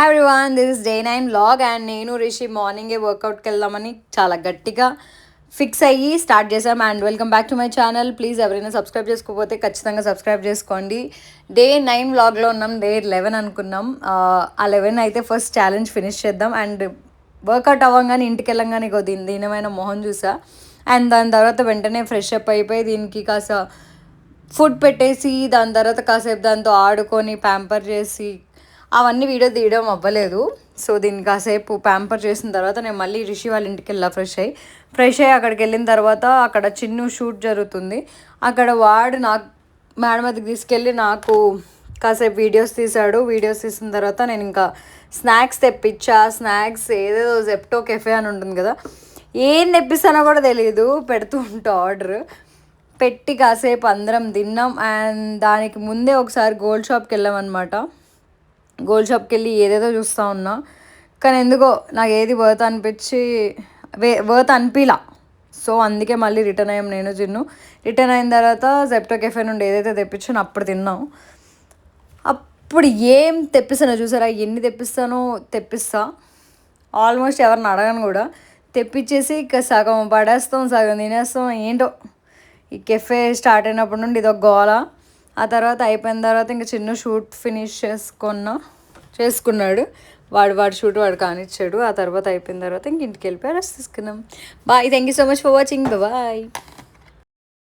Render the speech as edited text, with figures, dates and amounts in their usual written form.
Hi everyone, this is day 9 vlog and నేను రిషి మార్నింగే వర్కౌట్కి వెళ్దామని చాలా గట్టిగా ఫిక్స్ అయ్యి స్టార్ట్ చేసాం. And welcome back to my channel. Please ఎవరైనా సబ్స్క్రైబ్ చేసుకోకపోతే ఖచ్చితంగా సబ్స్క్రైబ్ చేసుకోండి. డే 9 వ్లాగ్లో ఉన్నాం. డే 11 అనుకున్నాం. ఆ 11 అయితే ఫస్ట్ ఛాలెంజ్ ఫినిష్ చేద్దాం. అండ్ వర్కౌట్ అవ్వగానే ఇంటికి వెళ్ళంగానే దీనమైన మొహం చూసా. అండ్ దాని తర్వాత వెంటనే ఫ్రెష్ అప్ అయిపోయి దీనికి కాస్త ఫుడ్ పెట్టేసి దాని తర్వాత కాసేపు దాంతో ఆడుకొని ప్యాంపర్ చేసి అవన్నీ వీడియో తీయడం అవ్వలేదు. సో దీన్ని కాసేపు ప్యాంపర్ చేసిన తర్వాత నేను మళ్ళీ రిషి వాళ్ళ ఇంటికి వెళ్ళా. ఫ్రెష్ అయ్యి అక్కడికి వెళ్ళిన తర్వాత అక్కడ చిన్న షూట్ జరుగుతుంది. అక్కడ వాడు నాకు మేడం మీదకి తీసుకెళ్ళి నాకు కాసేపు వీడియోస్ తీశాడు. వీడియోస్ తీసిన తర్వాత నేను ఇంకా స్నాక్స్ తెప్పించా. స్నాక్స్ ఏదేదో జెప్టో కెఫే అని ఉంటుంది కదా, ఏం తెప్పిస్తానో కూడా తెలియదు, పెడుతూ ఉంటా ఆర్డర్ పెట్టి కాసేపు అందరం తిన్నాం. అండ్ దానికి ముందే ఒకసారి గోల్డ్ షాప్కి వెళ్ళామన్నమాట. గోల్డ్ షాప్కి వెళ్ళి ఏదేదో చూస్తూ ఉన్నా, కానీ ఎందుకో నాకు ఏది వర్త్ అనిపిలా. సో అందుకే మళ్ళీ రిటర్న్ అయ్యాం. నేను చిన్ను రిటర్న్ అయిన తర్వాత జెప్టో కెఫే నుండి ఏదైతే తెప్పించానో అప్పుడు తిన్నాం. అప్పుడు ఏం తెప్పిస్తానో చూసారా, ఎన్ని తెప్పిస్తా. ఆల్మోస్ట్ ఎవరిని అడగను కూడా. తెప్పించేసి ఇక సగం పడేస్తాం, సగం తినేస్తాం. ఏంటో ఈ కెఫే స్టార్ట్ అయినప్పటి నుండి ఇదొక గోల. ఆ తర్వాత అయిపోయిన తర్వాత ఇంకా చిన్న షూట్ ఫినిష్ చేసుకున్నాడు. వాడు షూట్ కానిచ్చాడు. ఆ తర్వాత అయిపోయిన తర్వాత ఇంక ఇంటికి వెళ్ళిపోయి రెస్ట్ తీసుకున్నాం. Bye, thank you so much for watching. Bye.